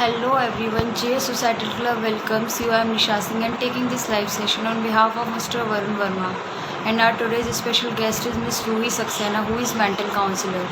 Hello everyone, J Societal Club welcomes you. I am Nisha Singh and taking this live session on behalf of Mr. Varun Verma. And our today's special guest is Miss Ruhi Saxena, who is mental counselor.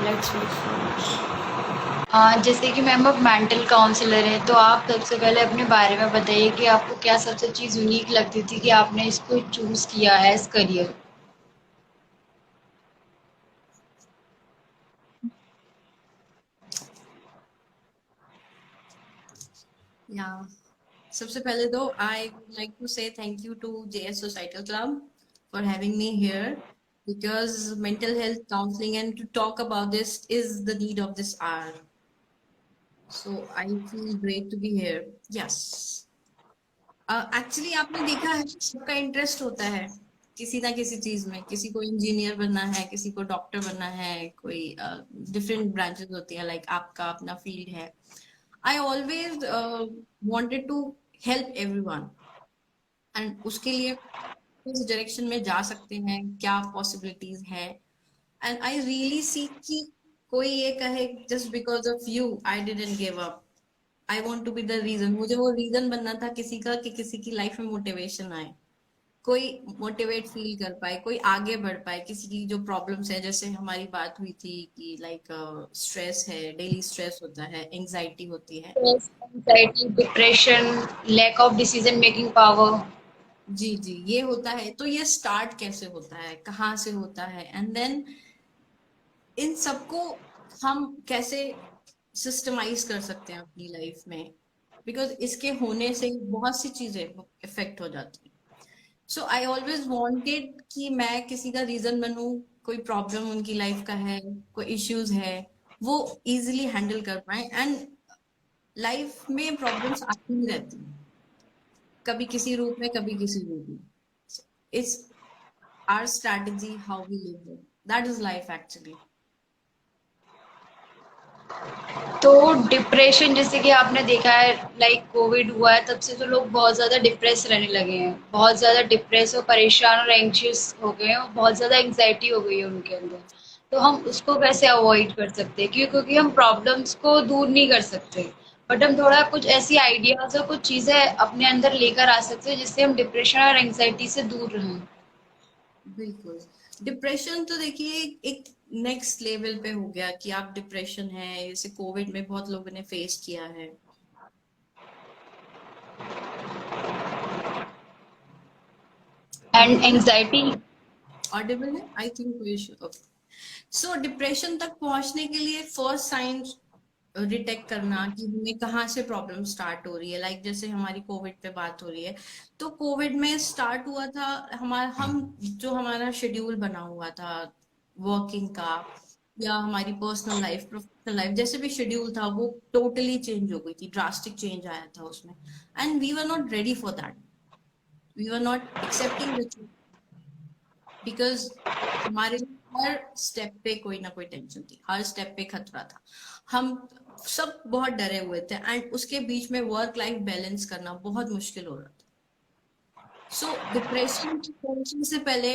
Let's wait for जैसे कि ma'am आप mental counsellor हैं, तो आप सबसे पहले अपने बारे में बताइए कि आपको क्या सबसे चीज़ यूनिक लगती थी कि आपने इसको चूज़ किया एज करियर। Yeah. सबसे पहले तो I would like to say thank you to JS Societal Club for having me here because mental health counseling and to talk about this is the need of this hour. So I feel great to be here. Yes. Actually आपने देखा है सबका interest होता है किसी ना किसी चीज में, किसी को इंजीनियर बनना है, किसी को डॉक्टर बनना है, कोई डिफरेंट ब्रांचेस होती है, लाइक आपका अपना फील्ड है। I always wanted to help everyone and उसके लिए किस डायरेक्शन में जा सकते हैं, क्या पॉसिबिलिटीज है। एंड आई रियली सी कि कोई ये कहे just because of you I didn't give up, I want to be the reason. मुझे वो रीजन बनना था किसी का कि किसी की लाइफ में मोटिवेशन आए, कोई मोटिवेट फील कर पाए, कोई आगे बढ़ पाए। किसी की जो प्रॉब्लम्स है, जैसे हमारी बात हुई थी कि लाइक स्ट्रेस है, डेली स्ट्रेस होता है, एंजाइटी होती है। Stress, anxiety, depression, lack of decision making power. जी जी, ये होता है। तो ये स्टार्ट कैसे होता है, कहाँ से होता है, एंड देन इन सबको हम कैसे सिस्टमाइज कर सकते हैं अपनी लाइफ में, बिकॉज इसके होने से बहुत सी चीजें इफेक्ट हो जाती हैं। सो आई ऑलवेज वांटेड कि मैं किसी का रीजन बनूं, कोई प्रॉब्लम उनकी लाइफ का है, कोई इश्यूज है, वो इजिली हैंडल कर पाए। एंड लाइफ में प्रॉब्लम्स आती ही रहती हैं, कभी किसी रूप में, कभी किसी रूप में। It's our strategy how we live, that is life actually. तो डिप्रेशन जैसे कि आपने देखा है, लाइक कोविड हुआ है तब से तो लोग बहुत ज़्यादा डिप्रेस रहने लगे हैं, बहुत ज़्यादा डिप्रेस और परेशान और एंग्शियस हो गए हैं और बहुत ज़्यादा एंग्जाइटी हो गई है उनके अंदर। तो हम उसको कैसे अवॉइड कर सकते हैं? क्योंकि हम प्रॉब्लम्स को दूर नहीं कर सकते, बट हम थोड़ा कुछ ऐसी आइडियाज और कुछ चीज़ें अपने अंदर लेकर आ सकते हैं जिससे हम डिप्रेशन और एंग्जाइटी से दूर रहें। बिल्कुल। डिप्रेशन तो देखिए एक नेक्स्ट लेवल पे हो गया कि आप डिप्रेशन है, जैसे कोविड में बहुत लोगों ने फेस किया है। And hello, anxiety. ऑडिबल है? आई थिंक कोई इशू। ओके। सो डिप्रेशन तक पहुंचने के लिए फर्स्ट साइन डिटेक्ट करना कि हमें कहाँ से प्रॉब्लम स्टार्ट हो रही है, लाइक जैसे हमारी कोविड पे बात हो रही है। तो कोविड में स्टार्ट हुआ था हमारा, हम जो हमारा शेड्यूल बना हुआ था वर्किंग का, या हमारी पर्सनल लाइफ, प्रोफेशनल लाइफ, जैसे भी शेड्यूल था वो टोटली चेंज हो गई थी, ड्रास्टिक चेंज आया था उसमें। And we were not ready for that, we were not accepting the, because हमारे लिए हर स्टेप पे कोई ना कोई टेंशन थी, हर स्टेप पे खतरा था। हम सब बहुत डरे हुए थे एंड उसके बीच में वर्क लाइफ बैलेंस करना बहुत मुश्किल हो रहा था। सो डिप्रेशन की टेंशन से पहले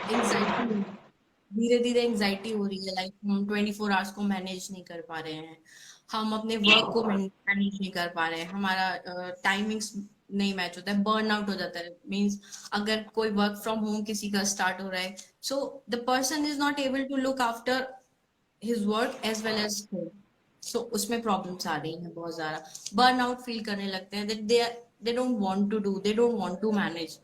एंजाइटी, धीरे धीरे एंजाइटी हो रही है, लाइक हम 24 आवर्स को मैनेज नहीं कर पा रहे हैं, हम अपने वर्क को मैनेज नहीं कर पा रहे हैं, हमारा टाइमिंग्स नहीं मैच होता है, बर्न आउट हो जाता है। मीन्स अगर कोई वर्क फ्रॉम होम किसी का स्टार्ट हो रहा है, so the person is not able to look after his work as well as home. So उसमें प्रॉब्लम्स आ रही हैं बहुत ज्यादा, बर्न आउट फील करने लगते हैं, that they don't want to do, they don't want to manage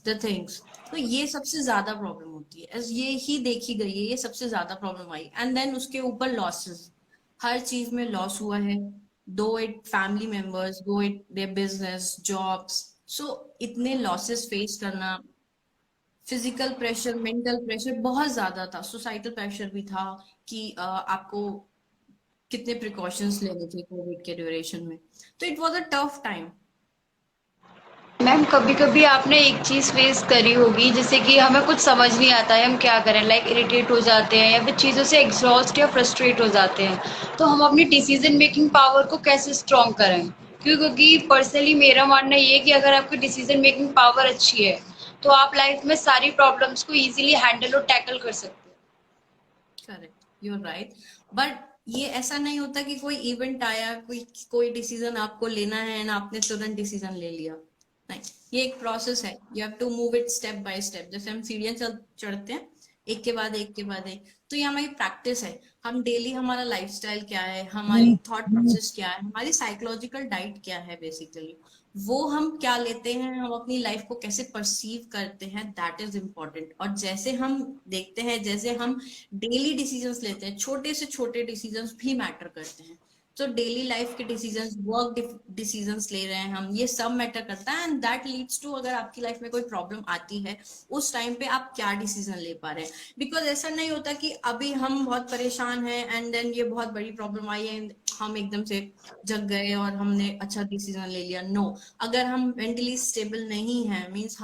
the things. तो ये सबसे ज्यादा प्रॉब्लम होती है, ये ही देखी गई है, ये सबसे ज्यादा प्रॉब्लम आई। एंड देन उसके ऊपर लॉसेस, हर चीज में लॉस हुआ है, दो इट फैमिली मेंबर्स, दो इट देयर बिजनेस, जॉब्स। सो इतने लॉसेस फेस करना, फिजिकल प्रेशर, मेंटल प्रेशर बहुत ज्यादा था, सोसाइटल प्रेशर भी था कि आपको कितने प्रिकॉशंस लेने थे कोविड के ड्यूरेशन में। तो it was a tough time. Ma'am कभी कभी आपने एक चीज फेस करी होगी, जैसे कि हमें कुछ समझ नहीं आता है हम क्या करें, लाइक इरिटेट हो जाते हैं या फिर चीज़ों से एग्जॉस्ट या फ्रस्ट्रेट हो जाते हैं। तो हम अपनी डिसीजन मेकिंग पावर को कैसे स्ट्रॉन्ग करें? क्योंकि पर्सनली मेरा मानना ये है कि अगर आपकी डिसीजन मेकिंग पावर अच्छी है तो आप लाइफ में सारी प्रॉब्लम्स को इजीली हैंडल और टैकल कर सकते हैं। Correct, you are right. But ये ऐसा नहीं होता कि कोई इवेंट आया, कोई कोई डिसीजन आपको लेना है ना, आपने तुरंत डिसीजन ले लिया। नहीं, ये एक प्रोसेस है। You have to move it step by step. जैसे हम सीढ़ियां चढ़ते हैं, एक के बाद एक के बाद एक, तो ये हमारी प्रैक्टिस है। हम डेली, हमारा लाइफस्टाइल क्या है, हमारी थॉट प्रोसेस क्या है, हमारी साइकोलॉजिकल डाइट क्या है, बेसिकली वो हम क्या लेते हैं, हम अपनी लाइफ को कैसे परसीव करते हैं, दैट इज इम्पोर्टेंट। और जैसे हम देखते हैं, जैसे हम डेली डिसीजंस लेते हैं, छोटे से छोटे डिसीजंस भी मैटर करते हैं। तो डेली लाइफ के डिसीजंस, वर्क डिसीजंस ले रहे हैं हम, ये सब मैटर करता है। एंड दैट लीड्स टू, अगर आपकी लाइफ में कोई प्रॉब्लम आती है, उस टाइम पे आप क्या डिसीजन ले पा रहे हैं। बिकॉज ऐसा नहीं होता कि अभी हम बहुत परेशान हैं एंड देन ये बहुत बड़ी प्रॉब्लम आई है, हम एकदम से जग गए और हमने अच्छा डिसीजन ले लिया। नो, अगर हम मेंटली स्टेबल नहीं है, मीन्स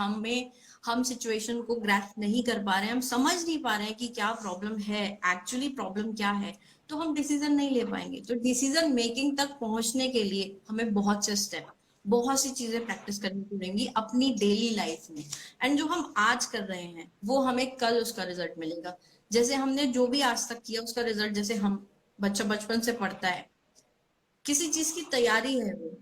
हम सिचुएशन को ग्रैस्प नहीं कर पा रहे हैं, हम समझ नहीं पा रहे हैं कि क्या प्रॉब्लम है, एक्चुअली प्रॉब्लम क्या है, तो हम डिसीजन नहीं ले पाएंगे। तो डिसीजन मेकिंग तक पहुंचने के लिए हमें बहुत से स्टेप, बहुत सी चीजें प्रैक्टिस करनी पड़ेंगी अपनी डेली लाइफ में। एंड जो हम आज कर रहे हैं वो हमें कल उसका रिजल्ट मिलेगा। जैसे हमने जो भी आज तक किया उसका रिजल्ट, जैसे हम बच्चा बचपन से पढ़ता है, किसी चीज की तैयारी है वो,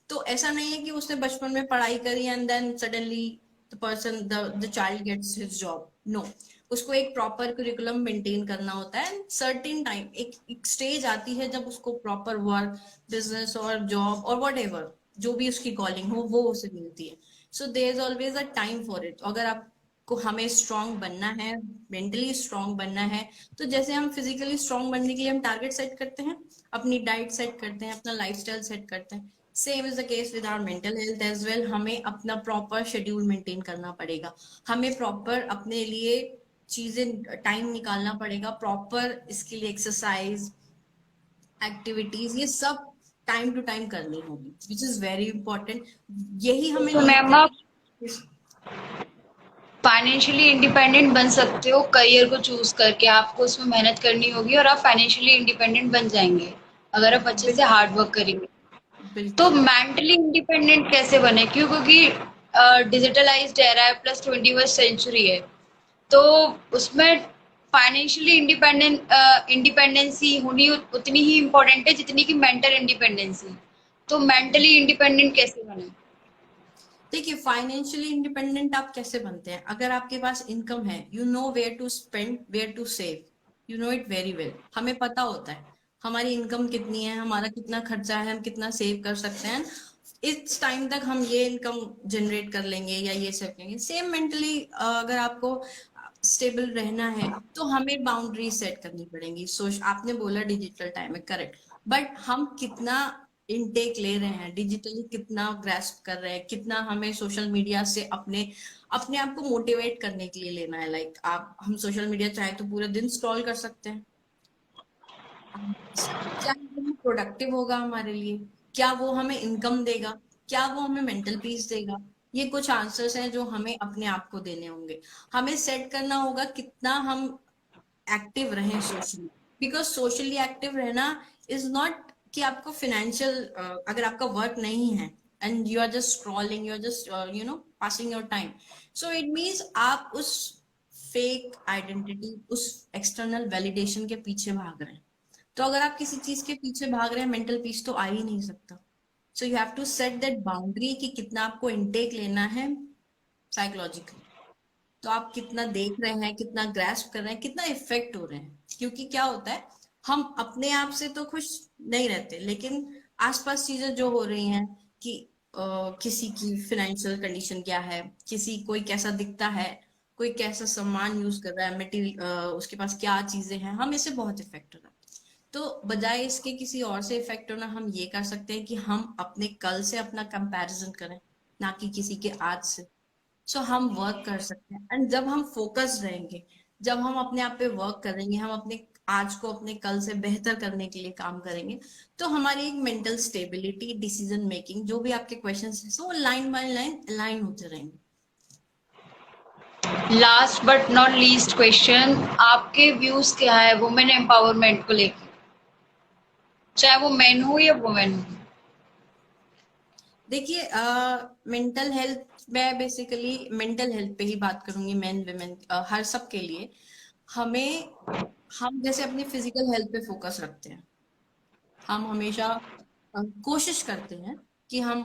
तो ऐसा नहीं है कि उसने बचपन में पढ़ाई करी and then suddenly the child gets his job. No, उसको एक प्रॉपर करिकुलम मेंटेन करना होता है एंड सर्टेन टाइम, एक स्टेज आती है जब उसको प्रॉपर वर्क, बिजनेस और जॉब और वट एवर जो भी उसकी कॉलिंग हो वो उसे मिलती है। So there is always a time for it. अगर आपको, हमें स्ट्रांग बनना है, मेंटली स्ट्रांग बनना है, तो जैसे हम फिजिकली स्ट्रांग बनने के लिए हम टारगेट सेट करते हैं, अपनी डाइट सेट करते हैं, अपना लाइफस्टाइल सेट करते हैं, same is the case with our mental health as well. हमें अपना प्रॉपर शेड्यूल मेंटेन करना पड़ेगा, हमें प्रॉपर अपने लिए चीजें, टाइम निकालना पड़ेगा प्रॉपर, इसके लिए एक्सरसाइज, एक्टिविटीज, ये सब टाइम टू टाइम करनी होगी, विच इज वेरी इंपॉर्टेंट। यही हमें तो लीड मैम, आप कर। फाइनेंशियली इंडिपेंडेंट बन सकते हो करियर को चूज करके, आपको उसमें मेहनत करनी होगी और आप फाइनेंशियली इंडिपेंडेंट बन जाएंगे अगर आप अच्छे से हार्ड वर्क करेंगे। तो बिल्कुल। मेंटली इंडिपेंडेंट कैसे बने? क्यों? क्योंकि डिजिटलाइज्ड एरा है प्लस 21st सेंचुरी है, तो उसमें फाइनेंशियली इंडिपेंडेंसी होनी उतनी ही इम्पोर्टेंट है जितनी कि मेंटल इंडिपेंडेंसी। तो मेंटली इंडिपेंडेंट कैसे बने? देखिए, फाइनेंशियली इंडिपेंडेंट आप कैसे बनते हैं, अगर आपके पास इनकम है, you know where to spend, where to save, you know it very well. हमें पता होता है हमारी इनकम कितनी है, हमारा कितना खर्चा है, हम कितना सेव कर सकते हैं, इस टाइम तक हम ये इनकम जनरेट कर लेंगे या ये सब करेंगे। सेम मेंटली अगर आपको स्टेबल रहना है तो हमें बाउंड्री सेट करनी पड़ेंगी। सो आपने बोला डिजिटल टाइम है, करेक्ट, बट हम कितना इनटेक ले रहे हैं डिजिटली, कितना ग्रेस्प कर रहे हैं, कितना हमें सोशल मीडिया से अपने अपने आप को मोटिवेट करने के लिए लेना है। लाइक आप, हम सोशल मीडिया चाहे तो पूरे दिन स्क्रॉल कर सकते हैं, क्या वो प्रोडक्टिव होगा हमारे लिए, क्या वो हमें इनकम देगा, क्या वो हमें मेंटल पीस देगा, ये कुछ आंसर्स हैं जो हमें अपने आप को देने होंगे। हमें सेट करना होगा कितना हम एक्टिव रहें सोशली, बिकॉज सोशली एक्टिव रहना इज नॉट कि आपको फाइनेंशियल, अगर आपका वर्क नहीं है and you are just scrolling, you are just passing your time, so it means आप उस फेक आइडेंटिटी, उस एक्सटर्नल वैलिडेशन के पीछे भाग रहे हैं। तो अगर आप किसी चीज के पीछे भाग रहे हैं, मेंटल पीस तो आ ही नहीं सकता। So you have to set that boundary कि कितना आपको इनटेक लेना है साइकोलॉजिकली। तो आप कितना देख रहे हैं, कितना ग्रैस्प कर रहे हैं, कितना इफेक्ट हो रहे हैं। क्योंकि क्या होता है, हम अपने आप से तो खुश नहीं रहते, लेकिन आसपास चीजें जो हो रही हैं कि किसी की फाइनेंशियल कंडीशन क्या है, किसी, कोई कैसा दिखता है, कोई कैसा सामान यूज कर रहा है, मटेरियल, उसके पास क्या चीजें हैं, हम इससे बहुत इफेक्ट हो रहा है। तो बजाय इसके किसी और से इफेक्ट होना, हम ये कर सकते हैं कि हम अपने कल से अपना कंपैरिजन करें, ना कि किसी के आज से। सो हम वर्क कर सकते हैं, एंड जब हम फोकस रहेंगे, जब हम अपने आप पे वर्क करेंगे, हम अपने आज को अपने कल से बेहतर करने के लिए काम करेंगे, तो हमारी एक मेंटल स्टेबिलिटी, डिसीजन मेकिंग, जो भी आपके क्वेश्चंस हैं, so line by line align होते रहेंगे। Last but not least question, आपके व्यूज क्या है वुमेन एम्पावरमेंट को लेकर, चाहे वो मेन हो या वुमेन हो? देखिए, मेंटल हेल्थ, मैं बेसिकली मेंटल हेल्थ पे ही बात करूंगी, मेन वेमेन हर सब के लिए। हमें, हम जैसे अपनी फिजिकल हेल्थ पे फोकस रखते हैं, हम हमेशा कोशिश करते हैं कि हम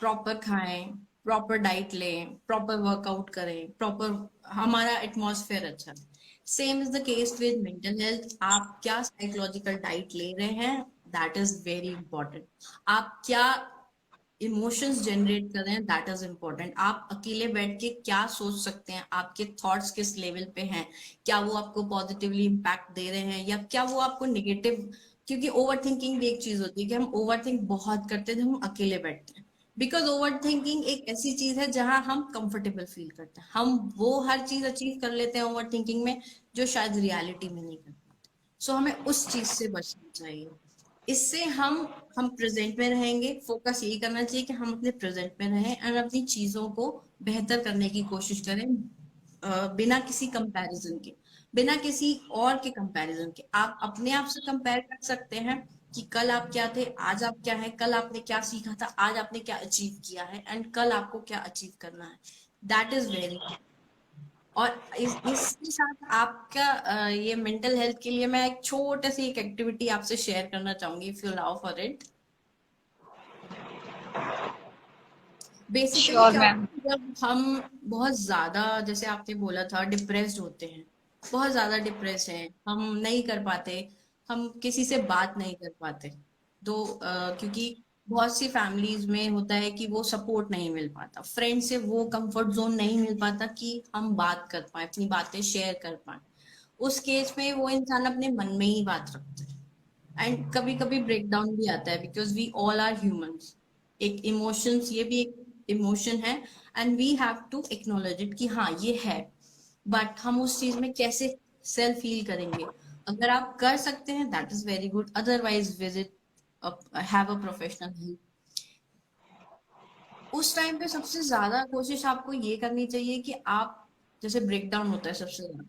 प्रॉपर खाएं, प्रॉपर डाइट लें, प्रॉपर वर्कआउट करें, प्रॉपर हमारा एटमॉस्फेयर अच्छा है। Same is the case with mental health. आप क्या साइकोलॉजिकल डाइट ले रहे हैं, दैट इज वेरी इंपॉर्टेंट। आप क्या इमोशंस जनरेट कर रहे हैं, दैट इज इम्पोर्टेंट। आप अकेले बैठ के क्या सोच सकते हैं, आपके थॉट्स किस लेवल पे हैं, क्या वो आपको पॉजिटिवली इम्पैक्ट दे रहे हैं या क्या वो आपको निगेटिव। क्योंकि ओवर थिंकिंग भी एक चीज होती है कि हम ओवर थिंक बहुत करते हैं जब हम अकेले बैठते हैं। बिकॉज ओवर थिंकिंग एक ऐसी चीज है जहां हम कंफर्टेबल फील करते हैं, हम वो हर चीज अचीव कर लेते हैं ओवर थिंकिंग में जो शायद रियलिटी में नहीं कर पाते। सो हमें उस चीज से बचना चाहिए। इससे हम प्रेजेंट में रहेंगे। फोकस यही करना चाहिए कि हम अपने प्रेजेंट में रहें और अपनी चीजों को बेहतर करने की कोशिश करें, बिना किसी कंपैरिजन के, बिना किसी और के कंपैरिजन के। आप अपने आप से कंपेयर कर सकते हैं कि कल आप क्या थे, आज आप क्या है, कल आपने क्या सीखा था, आज आपने क्या अचीव किया है, एंड कल आपको क्या अचीव करना है। That is very. और इसके साथ आपका ये मेंटल हेल्थ के लिए मैं एक छोटा सी एक एक्टिविटी आपसे शेयर करना चाहूंगी, if you allow for it. Basically sure क्या मैम। होता है जब हम बहुत ज्यादा, जैसे आपने बोला था, डिप्रेस्ड होते हैं, बहुत ज्यादा डिप्रेस हैं, हम नहीं कर पाते, हम किसी से बात नहीं कर पाते। तो क्योंकि बहुत सी फैमिलीज में होता है कि वो सपोर्ट नहीं मिल पाता, फ्रेंड से वो कंफर्ट जोन नहीं मिल पाता कि हम बात कर पाए, अपनी बातें शेयर कर पाए। उस केस में वो इंसान अपने मन में ही बात रखता है, एंड कभी कभी ब्रेक डाउन भी आता है, because we all are humans. एक इमोशंस, ये भी एक इमोशन है, and we have to acknowledge it कि हाँ ये है। बट हम उस चीज में कैसे सेल्फ हील करेंगे? अगर आप कर सकते हैं that is very good, otherwise visit have a professional help. उस टाइम पे सबसे ज्यादा कोशिश आपको ये करनी चाहिए कि आप, जैसे ब्रेक डाउन होता है सबसे ज्यादा,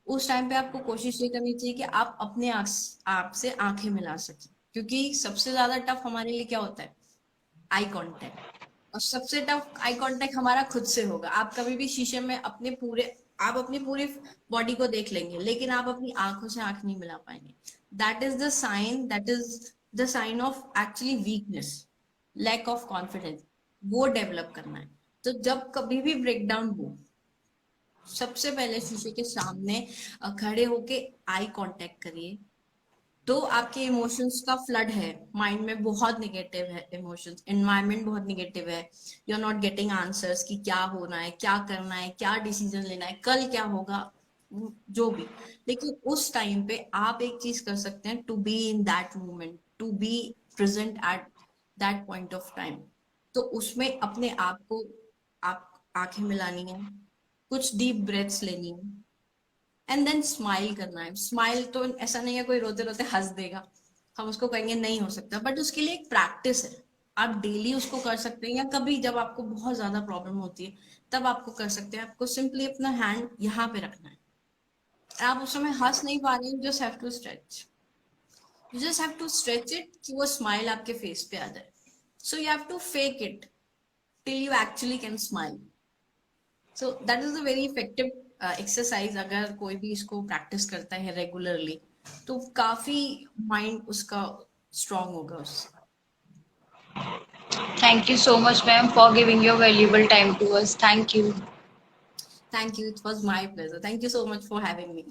उस टाइम पे आपको कोशिश ये करनी चाहिए कि आप अपने आप से आंखें मिला सकें। क्योंकि सबसे ज्यादा टफ हमारे लिए क्या होता है? Eye contact. और सबसे टफ आई कांटेक्ट हमारा खुद से होगा। आप कभी भी शीशे में आप अपनी पूरी बॉडी को देख लेंगे लेकिन आप अपनी आंखों से आंख नहीं मिला पाएंगे। That is the sign of actually weakness, lack of confidence. वो डेवलप करना है। तो जब कभी भी ब्रेक डाउन हो, सबसे पहले शीशे के सामने खड़े होके आई कांटेक्ट करिए। तो आपके इमोशंस का फ्लड है, माइंड में बहुत निगेटिव है, इमोशंस, एनवायरनमेंट बहुत निगेटिव है, you are not getting answers कि क्या होना है, क्या करना है, क्या डिसीजन लेना है, कल क्या होगा, जो भी। लेकिन उस टाइम पे आप एक चीज कर सकते हैं, to be in that moment, to be present at that point of time. तो उसमें अपने आप को, आप आंखें मिलानी है, कुछ डीप ब्रेथ्स लेनी है, एंड देन स्माइल करना है। स्माइल तो ऐसा नहीं है कोई रोते रोते हंस देगा, हम उसको कहेंगे नहीं हो सकता, बट उसके लिए एक प्रैक्टिस है। आप डेली उसको कर सकते हैं, या कभी जब आपको बहुत ज्यादा प्रॉब्लम होती है तब आपको कर सकते हैं। आपको सिंपली अपना हैंड यहाँ पे रखना है। आप उस समय हंस नहीं पा रहे हैं, just have to stretch, you just have to stretch it कि वो स्माइल आपके फेस पे आ जाए। So you have to fake it till you actually can smile. So that is a very effective exercise. अगर कोई भी इसको प्रैक्टिस करता है रेगुलरली तो काफी माइंड उसका स्ट्रांग होगा उससे। Thank you so much ma'am for giving your valuable time to us. Thank you. Thank you, it was my pleasure, thank you so much for having me.